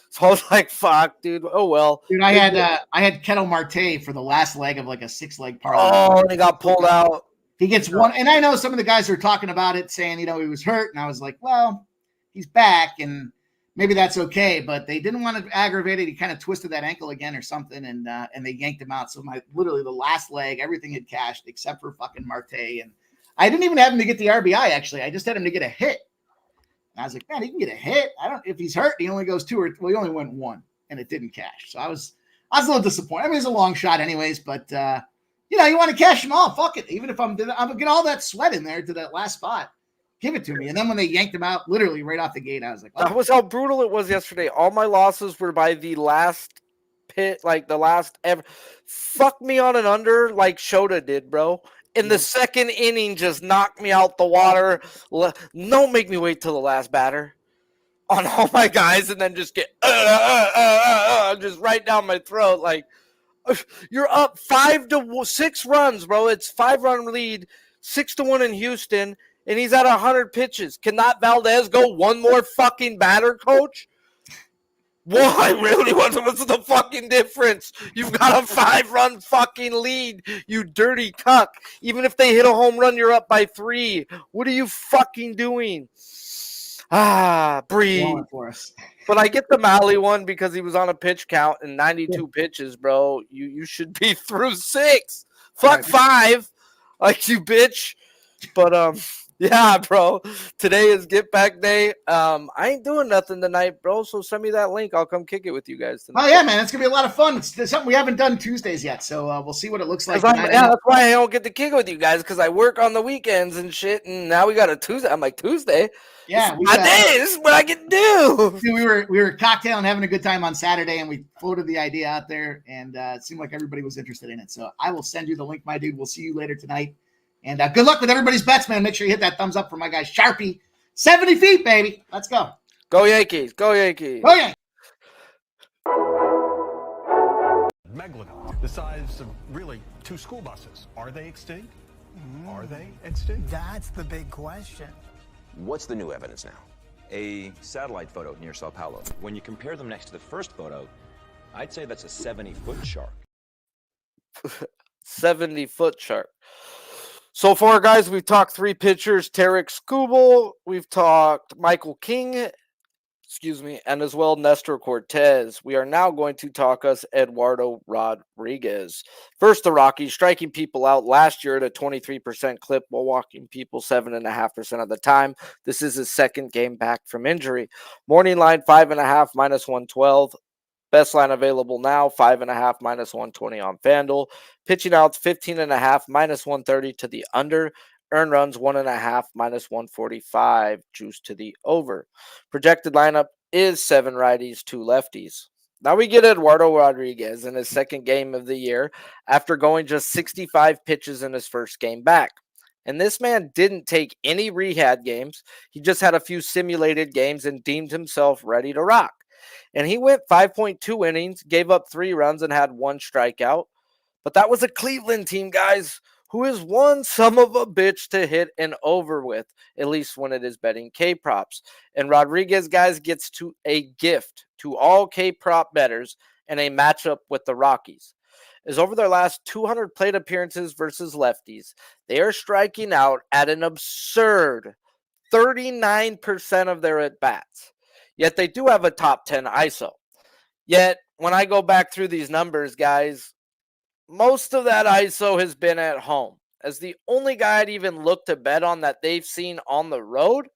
So I was like, fuck, dude. Oh, well. Dude, I had Kettle Marte for the last leg of like a 6-leg parlay. Oh, and he got pulled out. He gets 1. And I know some of the guys are talking about it saying, he was hurt. And I was like, well, he's back. maybe that's okay. But they didn't want to aggravate it. He kind of twisted that ankle again or something, and they yanked him out. So literally the last leg, everything had cashed except for fucking Marte, and I didn't even have him to get the RBI. Actually, I just had him to get a hit. And I was like, man, he can get a hit. If he's hurt, he only goes 2 or he only went 1, and it didn't cash. So I was a little disappointed. I mean, it's a long shot, anyways, but you want to cash them all. Fuck it. Even if I'm gonna get all that sweat in there to that last spot, give it to me. And then when they yanked him out, literally right off the gate, I was like, that was how brutal it was yesterday. All my losses were by the last pit, like the last ever. Fuck me on an under like Shota did, bro. In the second inning, just knocked me out the water. Don't make me wait till the last batter on all my guys, and then just get just right down my throat. Like, you're up 5-6 runs, bro. It's 5-run lead, 6-1 in Houston, and he's at 100 pitches. Cannot Valdez go one more fucking batter, coach? Why, really? What's the fucking difference? You've got a 5-run fucking lead, you dirty cuck. Even if they hit a home run, you're up by 3. What are you fucking doing? Breathe. for us. But I get the Malley one because he was on a pitch count and 92 pitches, bro. You should be through 6. Fuck 5, like you bitch. But yeah, bro. Today is get back day. I ain't doing nothing tonight, bro. So send me that link. I'll come kick it with you guys tonight. Oh yeah, man, it's gonna be a lot of fun. It's something we haven't done Tuesdays yet, so we'll see what it looks like. That's why I don't get to kick it with you guys, because I work on the weekends and shit. And now we got a Tuesday. I'm like, Tuesday. Yeah, this is what I can do. We were cocktailing, having a good time on Saturday, and we floated the idea out there, and it seemed like everybody was interested in it. So I will send you the link, my dude. We'll see you later tonight. And good luck with everybody's bets, man. Make sure you hit that thumbs up for my guy Sharpie. 70 feet, baby. Let's go. Go Yankees. Go Yankees. Go Yankees. Megalodon, the size of really 2 school buses. Are they extinct? Are they extinct? That's the big question. What's the new evidence now? A satellite photo near Sao Paulo. When you compare them next to the first photo, I'd say that's a 70-foot shark. 70-foot shark. So far, guys, we've talked 3 pitchers, Tarek Skubal, we've talked Michael King, and as well Nestor Cortez. We are now going to talk us Eduardo Rodriguez. First, the Rockies striking people out last year at a 23% clip while walking people 7.5% of the time. This is his second game back from injury. Morning line 5.5 minus 112. Best line available now, 5.5 minus 120 on FanDuel. Pitching outs 15.5 minus 130 to the under. Earned runs 1.5 minus 145. Juice to the over. Projected lineup is 7 righties, 2 lefties. Now we get Eduardo Rodriguez in his second game of the year after going just 65 pitches in his first game back. And this man didn't take any rehab games. He just had a few simulated games and deemed himself ready to rock. And he went 5.2 innings, gave up 3 runs, and had 1 strikeout. But that was a Cleveland team, guys, who is one son of a bitch to hit and over with, at least when it is betting K-props. And Rodriguez, guys, gets to a gift to all K-prop bettors and a matchup with the Rockies. Is over their last 200 plate appearances versus lefties, they are striking out at an absurd 39% of their at-bats. Yet they do have a top 10 ISO. Yet when I go back through these numbers, guys, most of that ISO has been at home. As the only guy I'd even look to bet on that they've seen on the road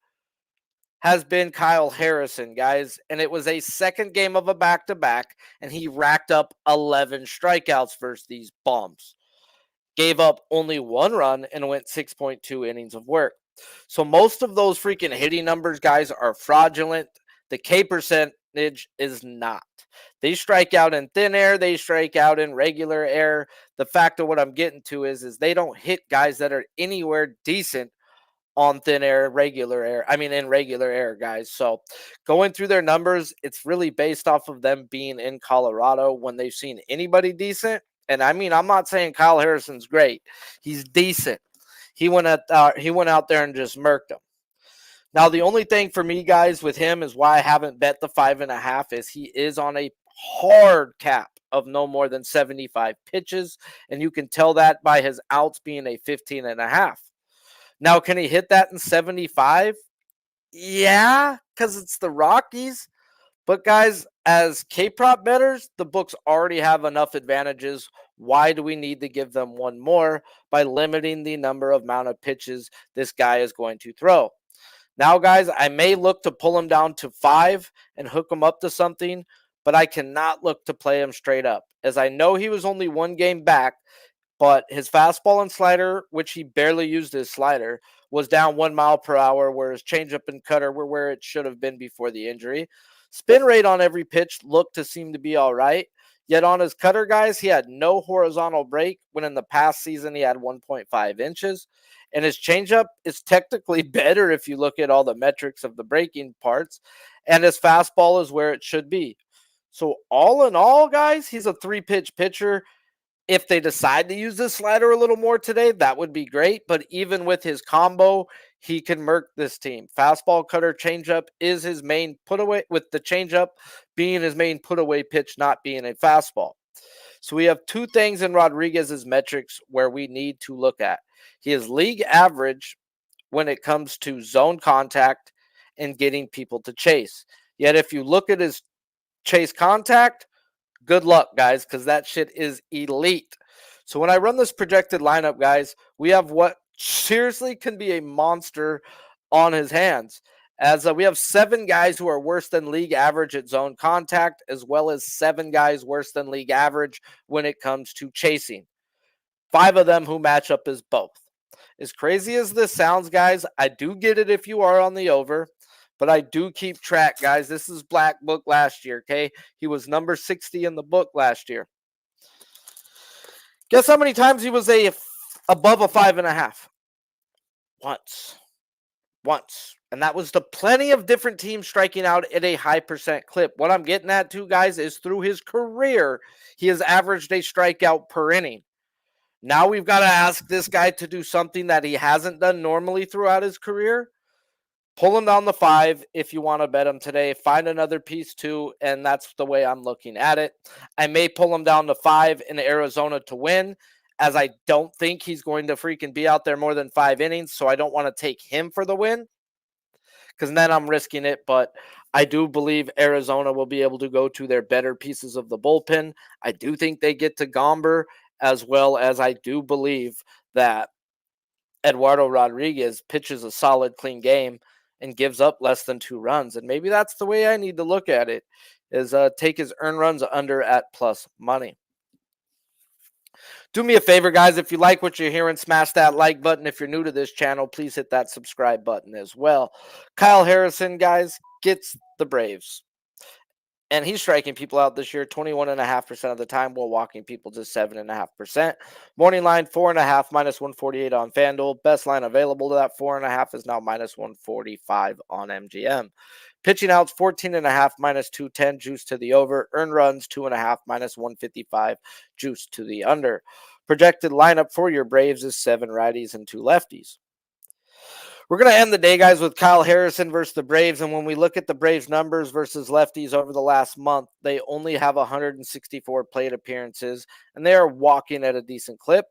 has been Kyle Harrison, guys. And it was a second game of a back-to-back, and he racked up 11 strikeouts versus these bums. Gave up only 1 run and went 6.2 innings of work. So most of those freaking hitting numbers, guys, are fraudulent. The K percentage is not. They strike out in thin air. They strike out in regular air. The fact of what I'm getting to is they don't hit guys that are anywhere decent on thin air, in regular air, guys. So going through their numbers, it's really based off of them being in Colorado when they've seen anybody decent. And I'm not saying Kyle Harrison's great. He's decent. He went out there and just murked them. Now, the only thing for me, guys, with him is why I haven't bet the 5.5 is he is on a hard cap of no more than 75 pitches, and you can tell that by his outs being a 15.5. Now, can he hit that in 75? Yeah, because it's the Rockies, But guys, as K-prop bettors, the books already have enough advantages. Why do we need to give them one more by limiting the amount of pitches this guy is going to throw? Now, guys, I may look to pull him down to 5 and hook him up to something, but I cannot look to play him straight up, as I know he was only one game back, but his fastball and slider, which he barely used his slider, was down 1 mile per hour, where his changeup and cutter were where it should have been before the injury. Spin rate on every pitch looked to seem to be all right. Yet on his cutter, guys, he had no horizontal break, when in the past season he had 1.5 inches. And his changeup is technically better if you look at all the metrics of the breaking parts. And his fastball is where it should be. So all in all, guys, he's a 3-pitch pitcher. If they decide to use this slider a little more today, that would be great. But even with his combo, he can murk this team. Fastball, cutter, changeup is his main put away, with the changeup being his main put away pitch, not being a fastball. So we have 2 things in Rodriguez's metrics where we need to look at. He is league average when it comes to zone contact and getting people to chase. Yet if you look at his chase contact, good luck, guys, because that shit is elite. So when I run this projected lineup, guys, we have what seriously can be a monster on his hands, as we have 7 guys who are worse than league average at zone contact, as well as 7 guys worse than league average when it comes to chasing. 5 of them who match up as both. As crazy as this sounds, guys, I do get it if you are on the over, but I do keep track, guys. This is Black Book last year, okay? He was number 60 in the book last year. Guess how many times he was above a 5.5? Once. And that was to plenty of different teams striking out at a high percent clip. What I'm getting at too, guys, is through his career, he has averaged a strikeout per inning. Now we've got to ask this guy to do something that he hasn't done normally throughout his career. Pull him down the 5 if you want to bet him today. Find another piece too, and that's the way I'm looking at it. I may pull him down to 5 in Arizona to win, as I don't think he's going to freaking be out there more than 5 innings, so I don't want to take him for the win, because then I'm risking it. But I do believe Arizona will be able to go to their better pieces of the bullpen. I do think they get to Gomber, as well as I do believe that Eduardo Rodriguez pitches a solid, clean game and gives up less than 2 runs. And maybe that's the way I need to look at it, is take his earned runs under at plus money. Do me a favor, guys. If you like what you're hearing, smash that like button. If you're new to this channel, please hit that subscribe button as well. Kyle Harrison, guys, gets the Braves. And he's striking people out this year 21.5% of the time, while walking people to 7.5%. Morning line 4.5, minus 148 on FanDuel. Best line available to that 4.5 is now minus 145 on MGM. Pitching outs 14.5, minus 210, juice to the over. Earned runs 2.5, minus 155, juice to the under. Projected lineup for your Braves is 7 righties and 2 lefties. We're going to end the day, guys, with Kyle Harrison versus the Braves. And when we look at the Braves numbers versus lefties over the last month, they only have 164 plate appearances, and they are walking at a decent clip,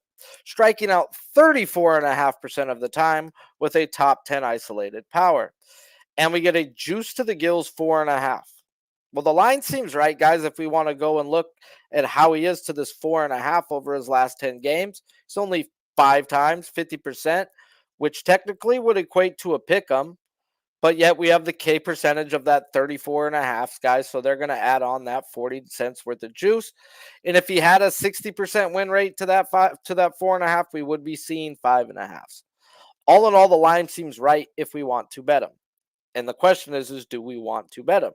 striking out 34.5% of the time with a top 10 isolated power. And we get a juice to the gills 4.5. Well, the line seems right, guys, if we want to go and look at how he is to this 4.5 over his last 10 games. It's only 5 times, 50%. Which technically would equate to a pick'em, but yet we have the K percentage of that 34.5, guys. So they're going to add on that 40 cents worth of juice. And if he had a 60% win rate to that 4.5, we would be seeing 5.5. All in all, the line seems right if we want to bet him. And the question is do we want to bet him?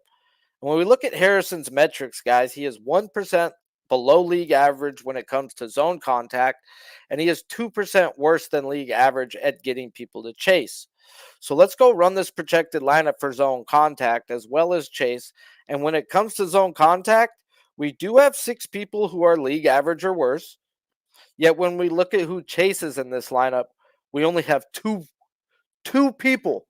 And when we look at Harrison's metrics, guys, he is 1% below league average when it comes to zone contact, and he is 2% worse than league average at getting people to chase. So let's go run this projected lineup for zone contact as well as chase. And when it comes to zone contact, we do have 6 people who are league average or worse. Yet when we look at who chases in this lineup, we only have two people.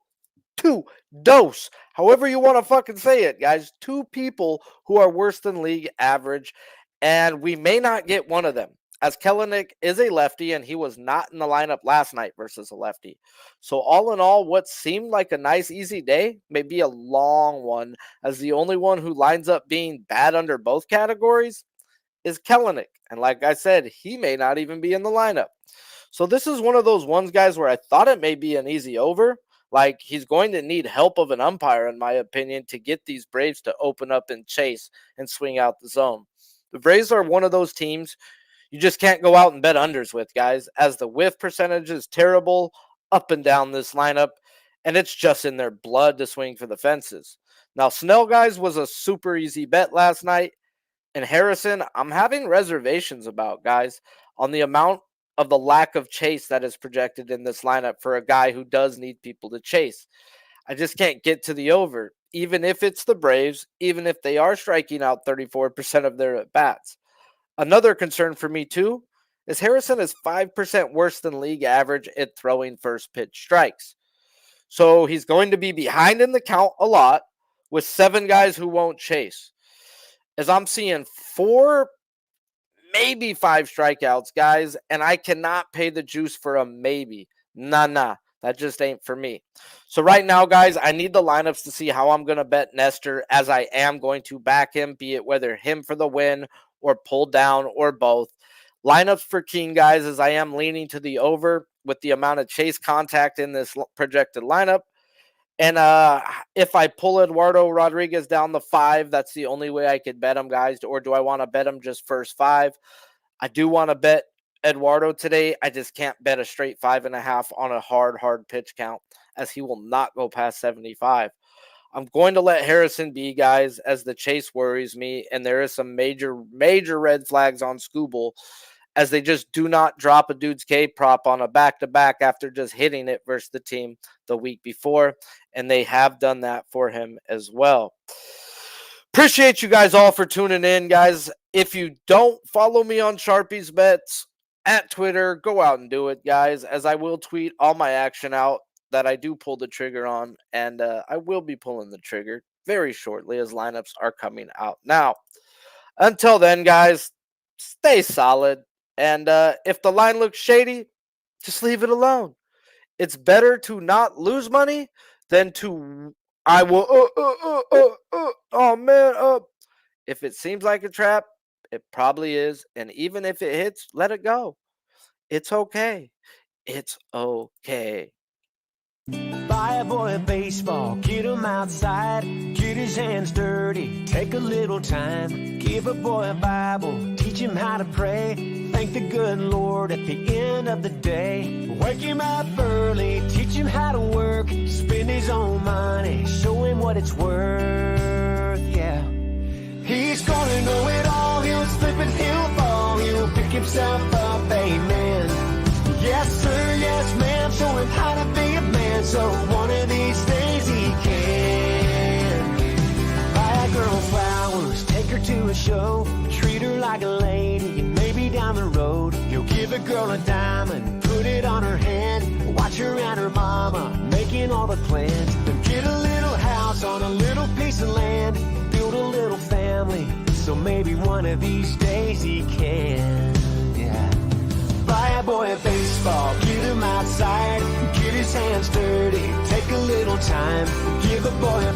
2 dose, however you want to fucking say it, guys. 2 people who are worse than league average. And we may not get one of them. as Kelenic is a lefty and he was not in the lineup last night versus a lefty. So all in all, what seemed like a nice easy day may be a long one, as the only one who lines up being bad under both categories is Kelenic. And like I said, he may not even be in the lineup. So this is one of those ones, guys, where I thought it may be an easy over. Like, he's going to need help of an umpire, in my opinion, to get these Braves to open up and chase and swing out the zone. The Braves are one of those teams you just can't go out and bet unders with, guys, as the whiff percentage is terrible up and down this lineup, and it's just in their blood to swing for the fences. Now, Snell, guys, was a super easy bet last night, and Harrison, I'm having reservations about, guys, on the amount of the lack of chase that is projected in this lineup for a guy who does need people to chase. I just can't get to the over, even if it's the Braves, even if they are striking out 34% of their at-bats. Another concern for me, too, is Harrison is 5% worse than league average at throwing first pitch strikes. So he's going to be behind in the count a lot with 7 guys who won't chase. As I'm seeing 4, maybe 5 strikeouts, guys, and I cannot pay the juice for a maybe. Nah. That just ain't for me. So right now, guys, I need the lineups to see how I'm going to bet Nestor, as I am going to back him, be it whether him for the win or pull down or both. Lineups for King, guys, as I am leaning to the over with the amount of chase contact in this projected lineup. And if I pull Eduardo Rodriguez down the 5, that's the only way I could bet him, guys. Or do I want to bet him just first 5? I do want to bet Eduardo today. I just can't bet a straight 5.5 on a hard pitch count, as he will not go past 75. I'm going to let Harrison be, guys, as the chase worries me, and there is some major red flags on Scooble, as they just do not drop a dude's K prop on a back-to-back after just hitting it versus the team the week before, and they have done that for him as well. Appreciate you guys all for tuning in, guys. If you don't follow me on Sharpie's Bets at Twitter, go out and do it, guys, as I will tweet all my action out that I do pull the trigger on, and I will be pulling the trigger very shortly as lineups are coming out. Now, until then, guys, stay solid, and if the line looks shady, just leave it alone. It's better to not lose money than to, if it seems like a trap, it probably is, and even if it hits, let it go. It's okay. It's okay. Buy a boy a baseball, get him outside, get his hands dirty, take a little time. Give a boy a Bible, teach him how to pray, thank the good Lord at the end of the day. Wake him up early, teach him how to work, spend his own money, show him what it's worth, yeah. He's gonna know it all, he'll slip and he'll fall, he'll pick himself up, amen. Yes sir, yes ma'am, show him how to be a man, so one of these days he can. Buy a girl flowers, take her to a show, treat her like a lady, and maybe down the road, you'll give a girl a diamond, put it on her hand, watch her and her mama, making all the plans, then get a little house on a little piece of land, build a little family, so maybe one of these days he can, yeah. Buy a boy a baseball, get him outside, get his hands dirty, take a little time, give a boy a